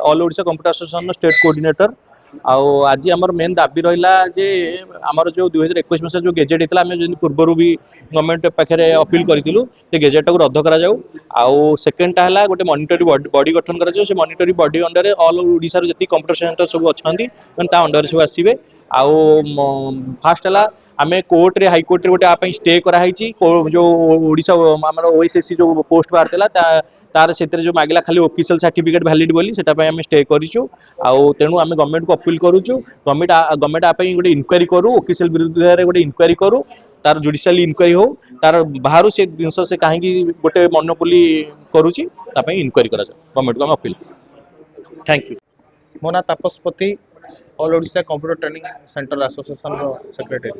All Odisha computer association state coordinator आज आमर main दाबी रहा जे आमर जो 2021 मसीह जो गेजेट होता है पूर्वर भी गवर्नमेंट पाखे अपील करूँ गेजेट को रद्द करा सेकेंडटा है गोटे मॉनिटरी बॉडी गठन कर monetary body under all Odisha जी कंप्यूटर सेंटर सब अच्छा अंडर सब आसवे फास्ट है आम कोर्टे हाइकोर्ट गोटे आप स्टे कराई जो ओडिशा आम ओएसएससी जो पोस्ट बाहर तार से जो मांगला खाली ऑफिशियल सर्टिफिकेट वैलिड बोली सेटा स्टे करूँ तेणु आम गवर्नमेंट को अपील करूँ गवर्नमेंट आप गोटे इनक्वारी करूँ ऑफिशियल विरुद्ध गोटे इनक्वारी करूँ तार जुडिशियल इनक्वारी हो तार बाहर से जिन से कहीं गोटे मनोपोली करुच्ची इनक्वारी करा गवर्नमेंट को आम अपील थैंक यू। मो ना Tapaspati all Odisha computer training centre association secretary.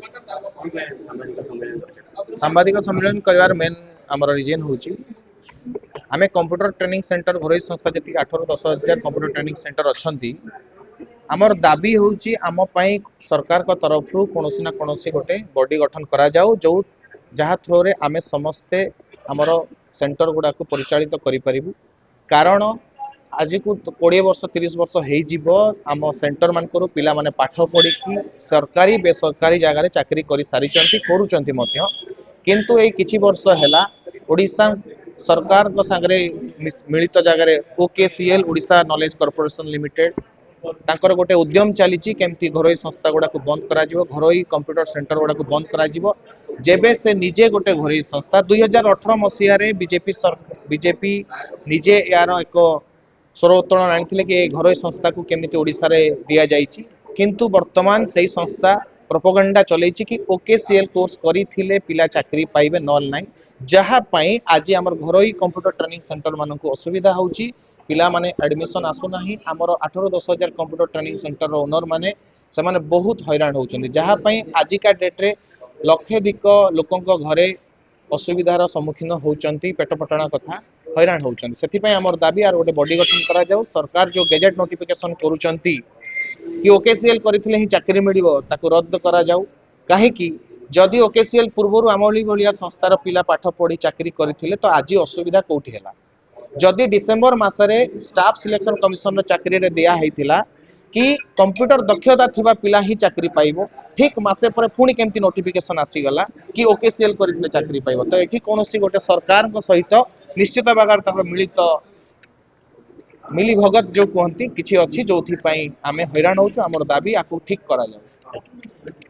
सांबादिक सम्मेलन कर मेन आमर रिजन हूँ आम कंप्यूटर ट्रेनिंग सेंटर घरोई संस्था जी 8-10,000 कंप्यूटर ट्रेनिंग सेंटर अच्छा आमर दाबी हूँ आम सरकार का तरफ कौन ना कौन गोटे बॉडी गठन करा जाऊ जो जहाँ थ्रो रे आम समस्ते आमर सेंटर गुड़ा को परिचालित करूँ कारण आज को 20 वर्ष 30 वर्ष आम सेंटर मान पिला माने पाठ पढ़ी सरकारी बेसरकारी जगह चाकरी कर सारी किंतु ये किछि वर्ष है ओडिशा सरकार सांगरे मिलित जगह ओकेसीएल ओडिशा नॉलेज कॉर्पोरेशन लिमिटेड तांकर गोटे उद्यम चली केमती घरोई संस्था गुड़ा को बंद करा घरोई कंप्यूटर सेंटर गुड़ा को बंद करा जेबे से निजे गोटे घरोई संस्था 2018 मसीह बीजेपी निजे यार एक स्वर आनी कि घरोई संस्था को केमिति ओडिशा रे दिया जाइछि किंतु वर्तमान से संस्था प्रोपोगंडा चलई कि ओकेसीएल कोर्स करी पिला चाकरी पाइबे नल नाई जहाँ आज आम घरोई कंप्यूटर ट्रेनिंग सेंटर मानक असुविधा होउछि पिला माने एडमिशन आसुना आमर 8-10,000 कंप्यूटर ट्रेनिंग सेंटर ओनर माने से माने बहुत हैरान होउछन्ति जहाँ आजिका डेट्रे लक्षाधिक लोकों घरे असुविधार सम्मुखीन होउछन्ति पेट पटना कथा हैरान होउछन्ति सेथिपई आमर दाबी आर गोटे बॉडी गठन करा जाऊ सरकार जो गेजेट नोटिफिकेशन करूछन्ति कि ओकेसीएल करथिले ही चाकरी मिलिबो ताको रद्द करा जाऊ काहेकि जदि ओकेसीएल पूर्व आमली भलिया संस्थार पिला पाठ पढ़ी चाकरी करथिले तो आज असुविधा कोठी हैला जदि डिसेम्बर मासरे स्टाफ सिलेक्शन कमिशन चाकरी रे दिया हैतिला कि कंप्यूटर दक्षता थिबा पिला ही चाकरी पाइबो ठीक मासे पर पुणी केमती नोटिफिकेशन आसीगला कि ओकेसीएल करथिले चाकरी पाइबो तो एठी कोनोसी गोटे सरकार को सहित निश्चित भागर मिलित मिली भगत जो कहती किसी अच्छी जो आम हैरान होचु आमर दाबी आपको ठीक करा जाए।